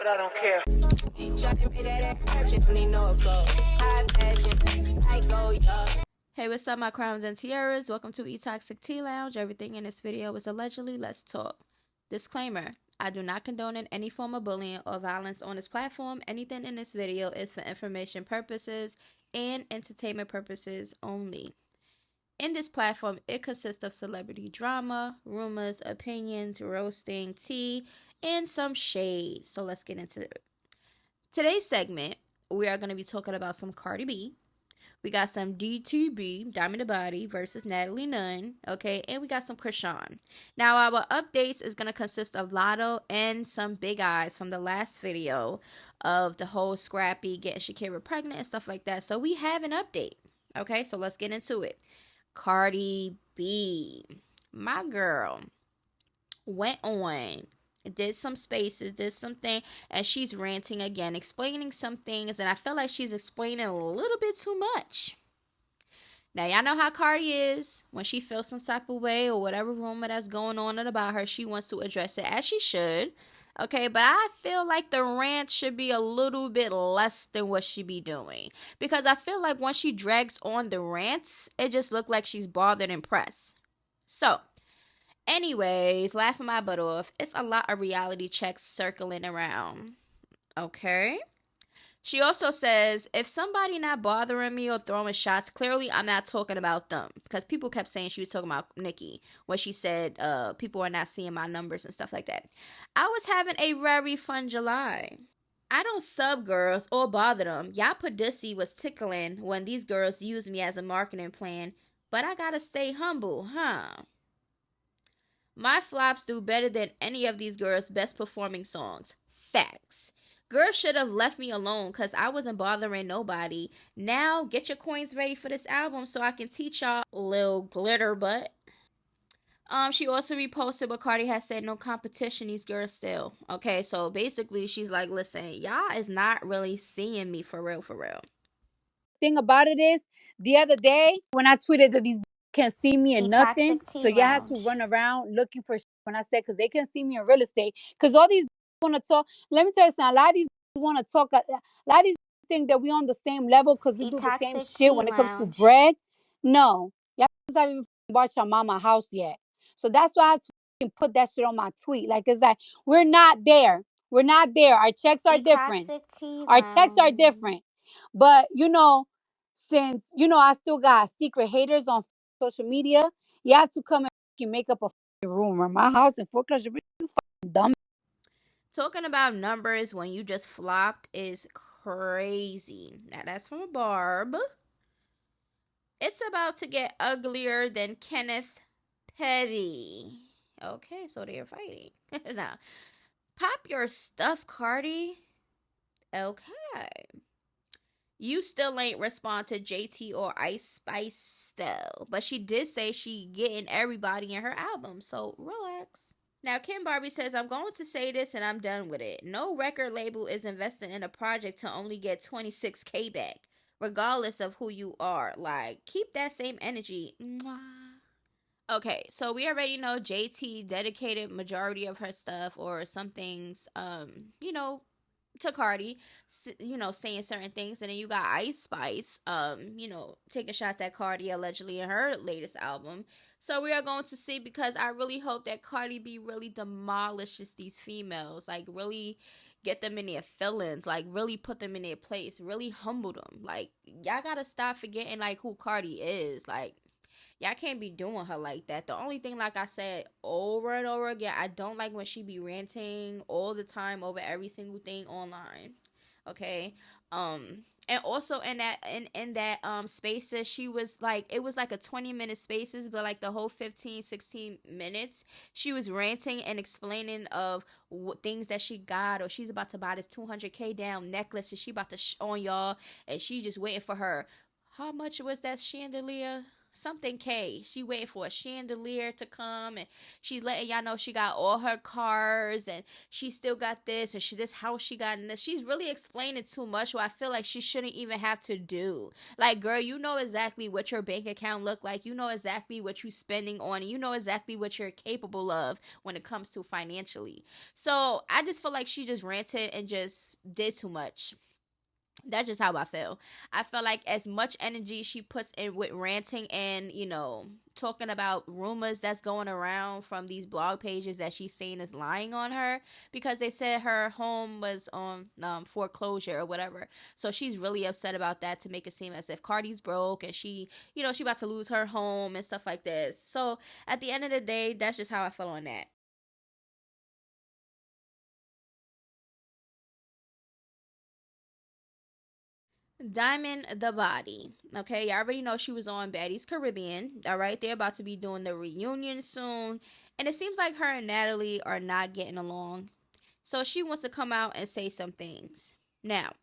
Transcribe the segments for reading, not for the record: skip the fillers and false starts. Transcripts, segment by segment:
but I don't care. Hey, what's up, my crowns and tiaras? Welcome to E-Toxic Tea Lounge. Everything in this video is allegedly. Let's talk. Disclaimer. I do not condone any form of bullying or violence on this platform. Anything in this video is for information purposes and entertainment purposes only. In this platform, it consists of celebrity drama, rumors, opinions, roasting, tea, and some shade. So let's get into it. Today's segment, we are going to be talking about some Cardi B. We got some DTB, Diamond the Body, versus Natalie Nunn, okay? And we got some Chrisean. Now, our updates is going to consist of Latto and some big eyes from the last video of the whole Scrappy getting Shakira pregnant and stuff like that. So, we have an update, okay? So, let's get into it. Cardi B, my girl, went on, did some spaces, did something, and she's ranting again, explaining some things, and I feel like she's explaining a little bit too much. Now, y'all know how Cardi is. When she feels some type of way or whatever rumor that's going on about her, she wants to address it, as she should. Okay, but I feel like the rant should be a little bit less than what she be doing. Because I feel like when she drags on the rants, it just looks like she's bothered and pressed. So, anyways, laughing my butt off. It's a lot of reality checks circling around. Okay? She also says, if somebody not bothering me or throwing shots, clearly I'm not talking about them. Because people kept saying she was talking about Nicki when she said people are not seeing my numbers and stuff like that. I was having a very fun July. I don't sub girls or bother them. Y'all pussy was tickling when these girls use me as a marketing plan. But I gotta stay humble, huh? My flops do better than any of these girls' best performing songs. Facts. Girls should have left me alone because I wasn't bothering nobody. Now, get your coins ready for this album so I can teach y'all, lil glitter butt. She also reposted what Cardi has said, no competition, these girls still. Okay, so basically she's like, listen, y'all is not really seeing me for real, for real. Thing about it is, the other day when I tweeted that these can't see me in nothing, so you had to run around looking for when I said because they can't see me in real estate because all these want to talk. Let me tell you something. A lot of these want to talk. A lot of these think that we on the same level because we do the same shit when it comes to bread. No, y'all haven't even bought your mama house yet, so that's why I have to put that shit on my tweet. Like it's like we're not there. We're not there. Our checks are different. Our checks are different. But since I still got secret haters on social media, you have to come and make up a rumor. My house in foreclosure, you fucking dumb. Talking about numbers when you just flopped is crazy. Now that's from a Barb. It's about to get uglier than Kenneth Petty. Okay, so they're fighting. Now, pop your stuff, Cardi. Okay. You still ain't respond to JT or Ice Spice though. But she did say she getting everybody in her album. So relax. Now, Kim Barbie says, I'm going to say this and I'm done with it. No record label is investing in a project to only get $26K back. Regardless of who you are. Like, keep that same energy. Mwah. Okay, so we already know JT dedicated majority of her stuff or some things, to Cardi, saying certain things. And then you got Ice Spice, taking shots at Cardi allegedly in her latest album. So we are going to see, because I really hope that Cardi B really demolishes these females, like really get them in their feelings, like really put them in their place, really humble them. Like, y'all gotta stop forgetting like who Cardi is. Like, y'all can't be doing her like that. The only thing, like I said over and over again, I don't like when she be ranting all the time over every single thing online. Okay? And also in that spaces, she was like, it was like a 20-minute spaces, but like the whole 15-16 minutes she was ranting and explaining of things that she got, or she's about to buy this $200K down necklace and she about to on y'all, and she just waiting for her. How much was that chandelier? something K. She waiting for a chandelier to come, and she's letting y'all know she got all her cars, and she still got this, and this house she got in this. She's really explaining too much, what I feel like she shouldn't even have to do. Like, girl, you know exactly what your bank account look like. You know exactly what you spending on, and you know exactly what you're capable of when it comes to financially. So I just feel like she just ranted and just did too much. That's just how I feel. I feel like as much energy she puts in with ranting and, talking about rumors that's going around from these blog pages that she's saying is lying on her, because they said her home was on foreclosure or whatever. So she's really upset about that, to make it seem as if Cardi's broke and she about to lose her home and stuff like this. So at the end of the day, that's just how I feel on that. Diamond the Body. Okay, you already know she was on Baddies Caribbean. All right, they're about to be doing the reunion soon. And it seems like her and Natalie are not getting along. So she wants to come out and say some things. Now,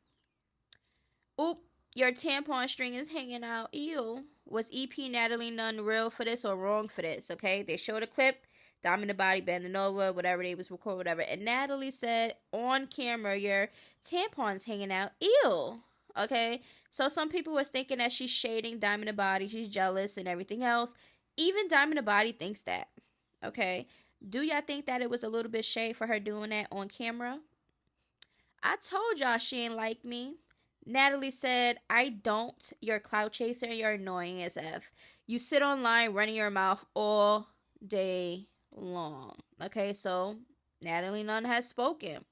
oop, your tampon string is hanging out. Ew. Was EP Natalie Nunn real for this or wrong for this? Okay, they showed a clip. Diamond the Body bending over, whatever they was recording, whatever. And Natalie said on camera, your tampon's hanging out. Ew. Okay, so some people was thinking that she's shading Diamond the Body, she's jealous and everything else. Even Diamond the Body thinks that. Okay, do y'all think that it was a little bit shade for her doing that on camera? I told y'all she ain't like me. Natalie said, I don't. You're a clout chaser and you're annoying as F. You sit online running your mouth all day long. Okay, so Natalie Nunn has spoken.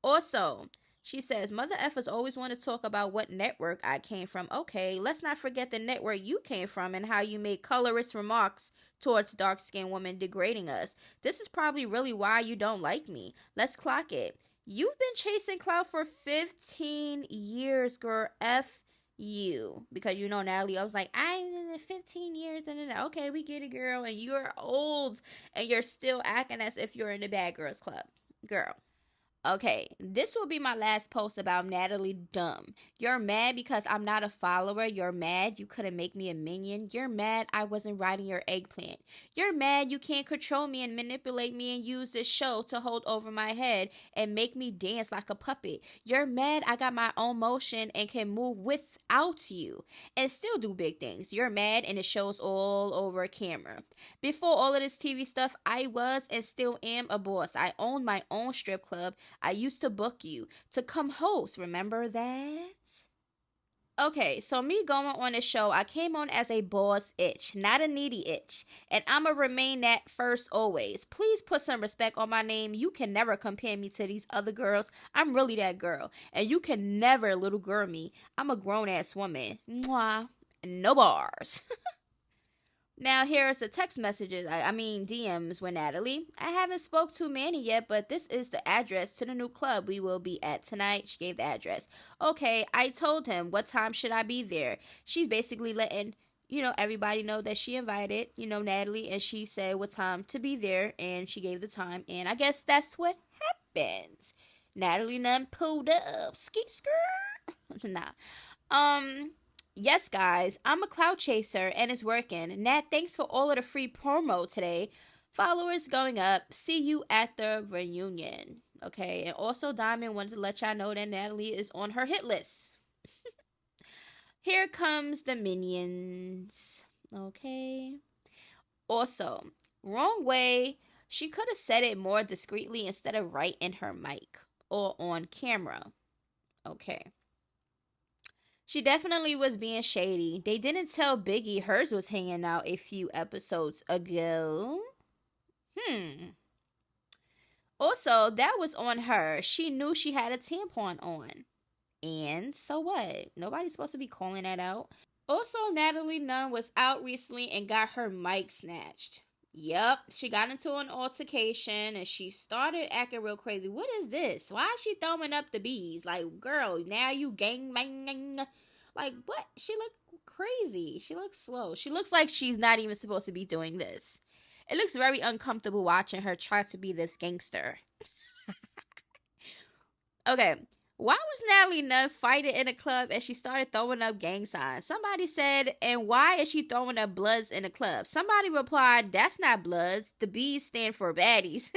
Also, she says, Mother Effers always want to talk about what network I came from. Okay, let's not forget the network you came from and how you made colorist remarks towards dark-skinned women, degrading us. This is probably really why you don't like me. Let's clock it. You've been chasing clout for 15 years, girl. F you. Because Natalie, I was like, I 15 years. And then, okay, we get it, girl. And you're old and you're still acting as if you're in the Bad Girls Club. Girl. Okay, this will be my last post about Natalie Dumb. You're mad because I'm not a follower. You're mad you couldn't make me a minion. You're mad I wasn't riding your eggplant. You're mad you can't control me and manipulate me and use this show to hold over my head and make me dance like a puppet. You're mad I got my own motion and can move without you and still do big things. You're mad and it shows all over camera. Before all of this TV stuff, I was and still am a boss. I owned my own strip club. I used to book you to come host. Remember that? Okay, so me going on this show, I came on as a boss itch, not a needy itch. And I'ma remain that first always. Please put some respect on my name. You can never compare me to these other girls. I'm really that girl. And you can never little girl me. I'm a grown-ass woman. Mwah. No bars. Now here's the text messages, I mean DMs with Natalie. I haven't spoke to Manny yet, but this is the address to the new club we will be at tonight. She gave the address. Okay, I told him, what time should I be there? She's basically letting, everybody know that she invited, Natalie, and she said what time to be there, and she gave the time, and I guess that's what happens. Natalie Nunn pulled up. Skeet skirt. Nah. Yes, guys, I'm a cloud chaser and it's working. Nat, thanks for all of the free promo today. Followers going up. See you at the reunion. Okay, and also Diamond wanted to let y'all know that Natalie is on her hit list. Here comes the minions. Okay. Also, wrong way. She could have said it more discreetly instead of right in her mic or on camera. Okay. She definitely was being shady. They didn't tell Biggie hers was hanging out a few episodes ago. Also, that was on her. She knew she had a tampon on. And so what? Nobody's supposed to be calling that out. Also, Natalie Nunn was out recently and got her mic snatched. Yep, she got into an altercation and she started acting real crazy. What is this? Why is she throwing up the bees? Like, girl, now you gang bang. Like, what? She looked crazy. She looks slow. She looks like she's not even supposed to be doing this. It looks very uncomfortable watching her try to be this gangster. Okay, Why was Natalie Nunn fighting in a club and she started throwing up gang signs? Somebody said, and why is she throwing up bloods in a club? Somebody replied, that's not bloods. The B's stand for baddies.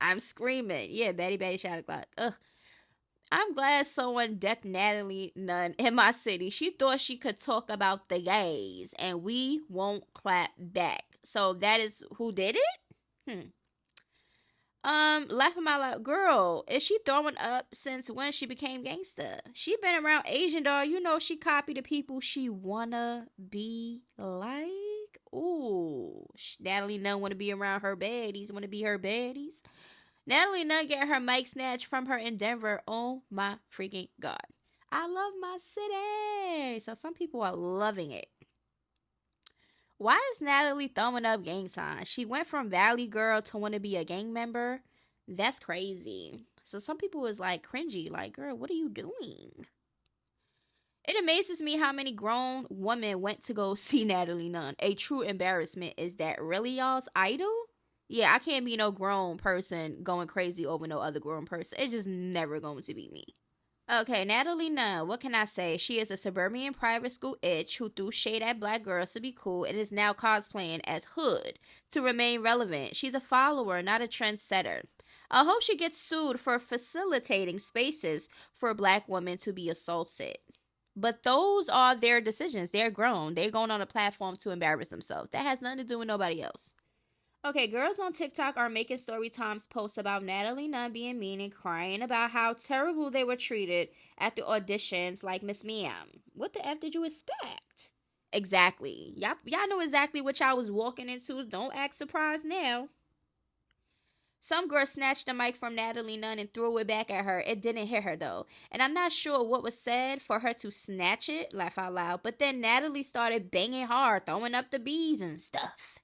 I'm screaming. Yeah, baddie, baddie, shot o'clock. Ugh. I'm glad someone decked Natalie Nunn in my city. She thought she could talk about the gays, and we won't clap back. So that is who did it? Laughing out loud. Girl, is she throwing up since when she became gangsta? She been around Asian doll. You know she copy the people she wanna be like. Ooh, Natalie Nunn wanna be around her baddies. Wanna be her baddies. Natalie Nunn get her mic snatched from her in Denver. Oh my freaking God. I love my city. So some people are loving it. Why is Natalie throwing up gang signs? She went from Valley Girl to want to be a gang member. That's crazy. So some people was like cringy. Like, girl, what are you doing? It amazes me how many grown women went to go see Natalie Nunn. A true embarrassment. Is that really y'all's idol? Yeah, I can't be no grown person going crazy over no other grown person. It's just never going to be me. Okay, Natalie Nunn, what can I say? She is a suburban private school itch who threw shade at black girls to be cool and is now cosplaying as Hood to remain relevant. She's a follower, not a trendsetter. I hope she gets sued for facilitating spaces for black women to be assaulted. But those are their decisions. They're grown. They're going on a platform to embarrass themselves. That has nothing to do with nobody else. Okay, girls on TikTok are making story times posts about Natalie Nunn being mean and crying about how terrible they were treated at the auditions like Miss Ma'am. What the F did you expect? Exactly. Y'all know exactly what y'all was walking into. Don't act surprised now. Some girl snatched the mic from Natalie Nunn and threw it back at her. It didn't hit her though. And I'm not sure what was said for her to snatch it, laugh out loud. But then Natalie started banging hard, throwing up the bees and stuff.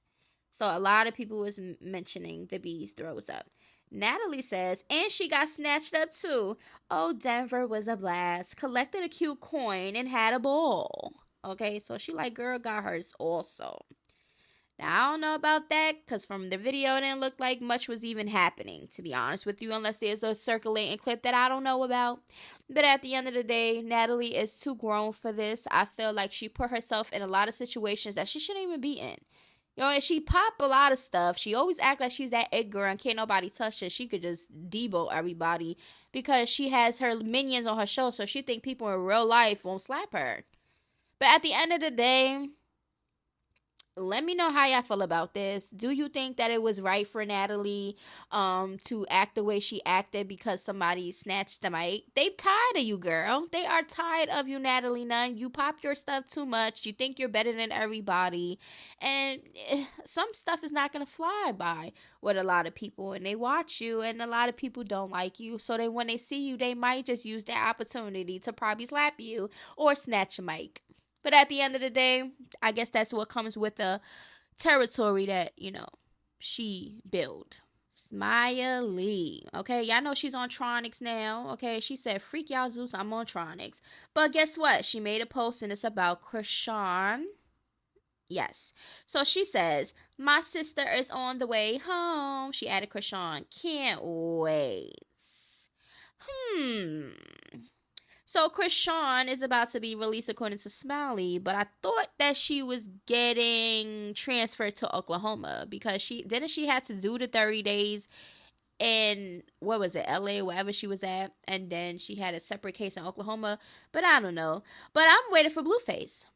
So a lot of people was mentioning the bees throws up. Natalie says, and she got snatched up too. Oh, Denver was a blast. Collected a cute coin and had a ball. Okay, so she like, girl got hers also. Now, I don't know about that, because from the video, it didn't look like much was even happening, to be honest with you, unless there's a circulating clip that I don't know about. But at the end of the day, Natalie is too grown for this. I feel like she put herself in a lot of situations that she shouldn't even be in. You know, and she pop a lot of stuff. She always act like she's that it girl and can't nobody touch her. She could just debo everybody because she has her minions on her show, so she think people in real life won't slap her. But at the end of the day, let me know how y'all feel about this. Do you think that it was right for Natalie to act the way she acted because somebody snatched the mic? They tired of you, girl. They are tired of you, Natalie Nunn. You pop your stuff too much. You think you're better than everybody. And some stuff is not going to fly by with a lot of people. And they watch you and a lot of people don't like you. So when they see you, they might just use that opportunity to probably slap you or snatch a mic. But at the end of the day, I guess that's what comes with the territory that, you know, she built. Smiley. Okay, y'all know she's on Tronics now. Okay, she said, freak y'all Zeus, I'm on Tronics. But guess what? She made a post and it's about Chrisean. Yes. So she says, my sister is on the way home. She added Chrisean. Can't wait. So Chrisean is about to be released according to Smiley, but I thought that she was getting transferred to Oklahoma because she had to do the 30 days in, what was it, LA, wherever she was at, and then she had a separate case in Oklahoma, but I don't know. But I'm waiting for Blueface.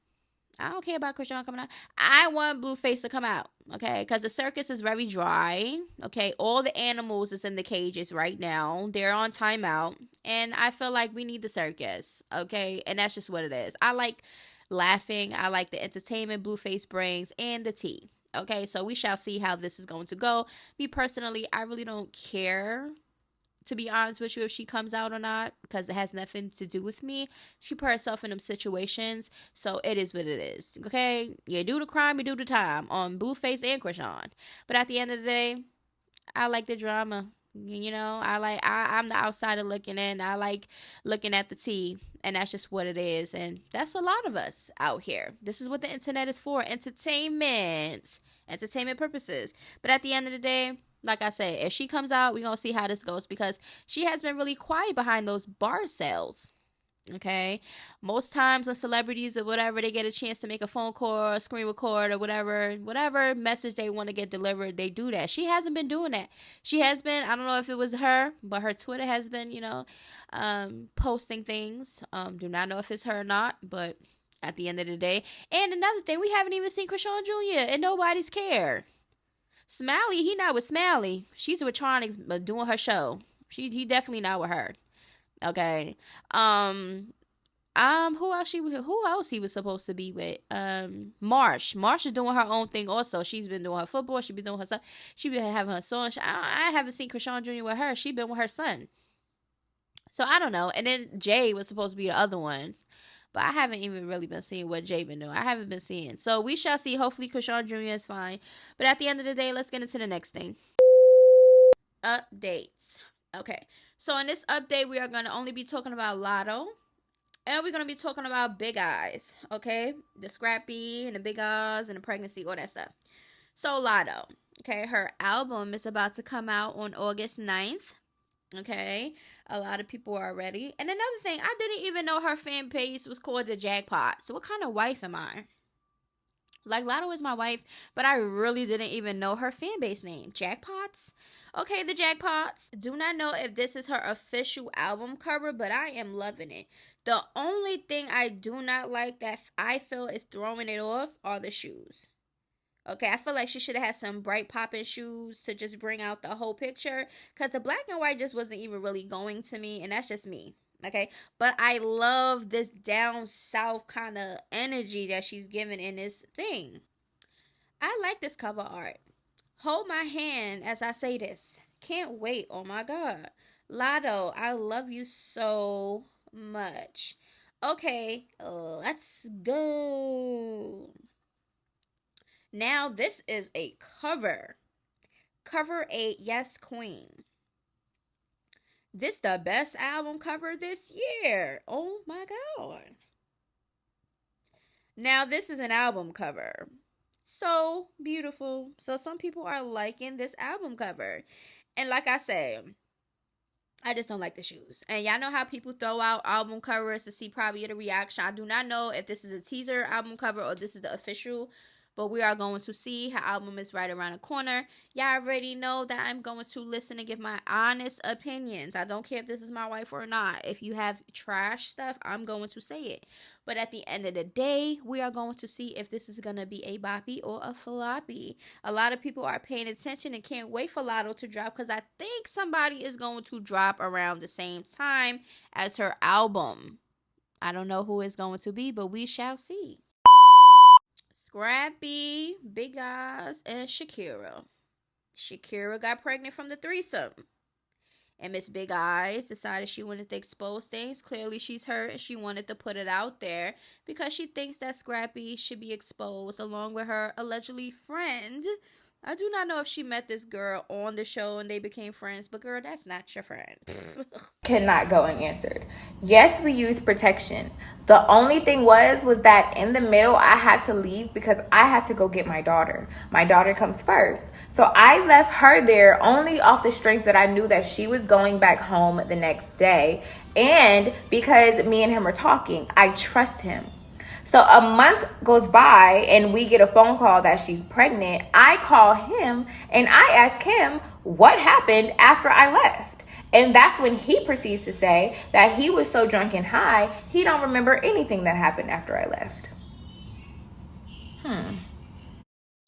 I don't care about Chrisean coming out. I want Blueface to come out, okay? Because the circus is very dry, okay? All the animals is in the cages right now. They're on timeout. And I feel like we need the circus, okay? And that's just what it is. I like laughing. I like the entertainment Blueface brings and the tea, okay? So we shall see how this is going to go. Me personally, I really don't care, to be honest with you, if she comes out or not, because it has nothing to do with me. She put herself in them situations, so it is what it is, okay? You do the crime, you do the time on Blueface and Chrisean. But at the end of the day, I like the drama. You know, I'm the outsider looking in. I like looking at the tea, and that's just what it is. And that's a lot of us out here. This is what the internet is for, entertainment purposes. But at the end of the day, Like I said, if she comes out, we're going to see how this goes, because she has been really quiet behind those bar sales. Okay, most times when celebrities or whatever, they get a chance to make a phone call or a screen record or whatever message they want to get delivered, they do that. She hasn't been doing that. She has been, I don't know if it was her, but her Twitter has been, posting things. Do not know if it's her or not, but at the end of the day. And another thing, we haven't even seen Chrisean Jr. and nobody's cared. Smiley, he not with Smiley. She's with Tronics doing her show. He definitely not with her. Okay. Who else he was supposed to be with? Marsh is doing her own thing also. She's been doing her football. She been doing her son. She been having her son. I haven't seen Chrisean Jr. with her. She been with her son. So I don't know. And then Jay was supposed to be the other one, but I haven't even really been seeing what Jay been doing. I haven't been seeing. So we shall see. Hopefully Chrisean Jr. is fine. But at the end of the day, let's get into the next thing. Updates. Okay. So in this update, we are going to only be talking about Latto. And we're going to be talking about Big Eyes. Okay. The Scrappy and the Big Eyes and the pregnancy, all that stuff. So Latto. Okay. Her album is about to come out on August 9th. Okay. A lot of people are ready. And another thing, I didn't even know her fan base was called the Jackpot. So what kind of wife am I? Like, Latto is my wife, but I really didn't even know her fan base name. Jackpots? Okay, the Jackpots. Do not know if this is her official album cover, but I am loving it. The only thing I do not like that I feel is throwing it off are the shoes. Okay, I feel like she should have had some bright popping shoes to just bring out the whole picture, because the black and white just wasn't even really going to me, and that's just me. Okay, but I love this down south kind of energy that she's giving in this thing. I like this cover art. Hold my hand as I say this. Can't wait. Oh my God. Latto, I love you so much. Okay, let's go. Now this is a cover. Cover 8, yes queen. This the best album cover this year. Oh my God. Now this is an album cover. So beautiful. So some people are liking this album cover. And like I said, I just don't like the shoes. And y'all know how people throw out album covers to see probably the reaction. I do not know if this is a teaser album cover or this is the official, but we are going to see. Her album is right around the corner. Y'all already know that I'm going to listen and give my honest opinions. I don't care if this is my wife or not. If you have trash stuff, I'm going to say it. But at the end of the day, we are going to see if this is going to be a boppy or a floppy. A lot of people are paying attention and can't wait for Latto to drop, because I think somebody is going to drop around the same time as her album. I don't know who it's going to be, but we shall see. Scrappy, Big Eyes, and Shakira. Shakira got pregnant from the threesome. And Miss Big Eyes decided she wanted to expose things. Clearly, she's hurt and she wanted to put it out there because she thinks that Scrappy should be exposed along with her allegedly friend. I do not know if she met this girl on the show and they became friends, but girl, that's not your friend. Cannot go unanswered. Yes, we use protection. The only thing was that in the middle, I had to leave because I had to go get my daughter. My daughter comes first. So I left her there only off the strength that I knew that she was going back home the next day. And because me and him are talking, I trust him. So a month goes by and we get a phone call that she's pregnant. I call him and I ask him what happened after I left. And that's when he proceeds to say that he was so drunk and high, he don't remember anything that happened after I left.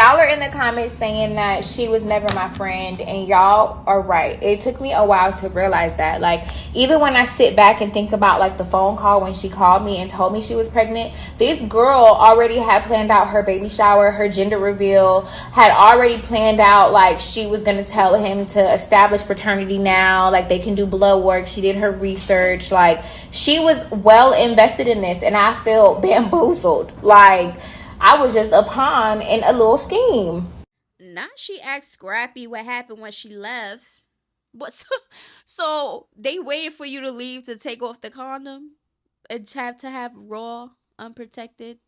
Y'all are in the comments saying that she was never my friend, and y'all are right. It took me a while to realize that. Like, even when I sit back and think about like the phone call when she called me and told me she was pregnant, this girl already had planned out her baby shower, her gender reveal, had already planned out like she was going to tell him to establish paternity now, like they can do blood work. She did her research. Like, she was well invested in this, and I feel bamboozled. Like, I was just a pawn in a little scheme. Now she asked Scrappy what happened when she left. But so they waited for you to leave to take off the condom and have to have raw, unprotected,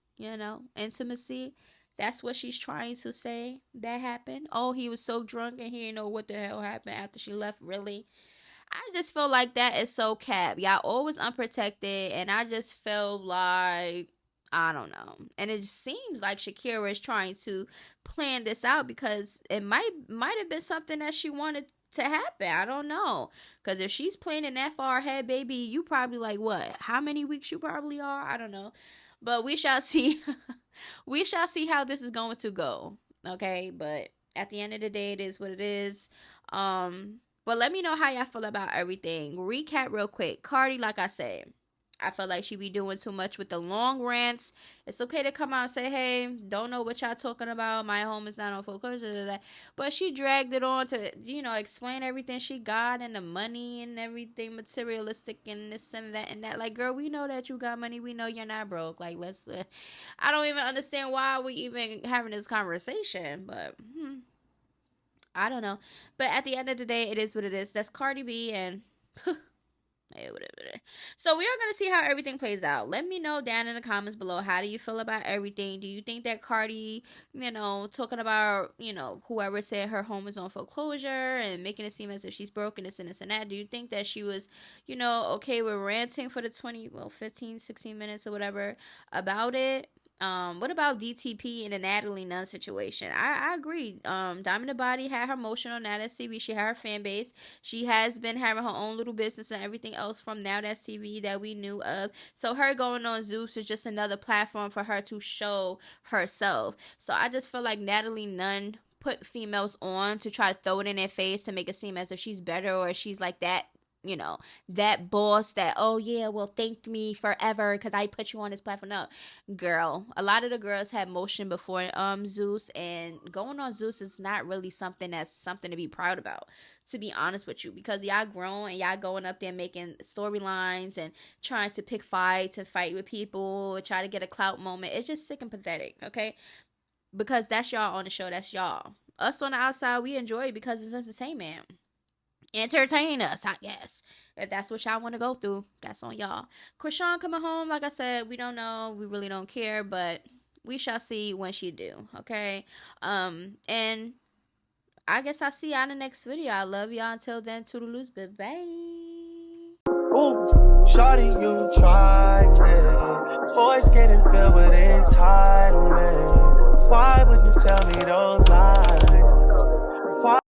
intimacy. That's what she's trying to say that happened. Oh, he was so drunk and he didn't know what the hell happened after she left. Really? I just feel like that is so cap. Y'all always unprotected, and I just feel like, I don't know. And it seems like Shakira is trying to plan this out because it might have been something that she wanted to happen. I don't know. Because if she's planning that far ahead, baby, you probably like what? How many weeks you probably are? I don't know. But we shall see. We shall see how this is going to go. Okay? But at the end of the day, it is what it is. But let me know how y'all feel about everything. Recap real quick. Cardi, like I said, I feel like she be doing too much with the long rants. It's okay to come out and say, hey, don't know what y'all talking about. My home is not on foreclosure. But she dragged it on to, explain everything she got and the money and everything materialistic and this and that and that. Like, girl, we know that you got money. We know you're not broke. Like, I don't even understand why we even having this conversation. But, I don't know. But at the end of the day, it is what it is. That's Cardi B and... Hey, whatever. So we are going to see how everything plays out. Let me know down in the comments below. How do you feel about everything? Do you think that Cardi, talking about, whoever said her home is on foreclosure and making it seem as if she's broken this and this and that. Do you think that she was, okay with ranting for the 15, 16 minutes or whatever about it? What about DTP and the Natalie Nunn situation? I agree. Diamond the Body had her motion on That TV. She had her fan base. She has been having her own little business and everything else from Now That's TV that we knew of. So her going on Zeus is just another platform for her to show herself. So I just feel like Natalie Nunn put females on to try to throw it in their face to make it seem as if she's better or she's like that. That boss that, oh yeah, well, thank me forever because I put you on this platform. No, girl, a lot of the girls had motion before Zeus, and going on Zeus is not really something to be proud about, to be honest with you, because y'all grown and y'all going up there making storylines and trying to pick fights and fight with people and try to get a clout moment. It's just sick and pathetic, okay? Because that's y'all on the show. That's y'all. Us on the outside, we enjoy it because it's entertainment. Entertain us, I guess. If that's what y'all want to go through, that's on y'all. Chrisean coming home, like I said, we don't know. We really don't care, but we shall see when she do, okay? And I guess I'll see y'all in the next video. I love y'all. Until then, toodaloos, bye-bye. Ooh, shawty, you tried it. Voice getting filled with entitlement. Why would you tell me those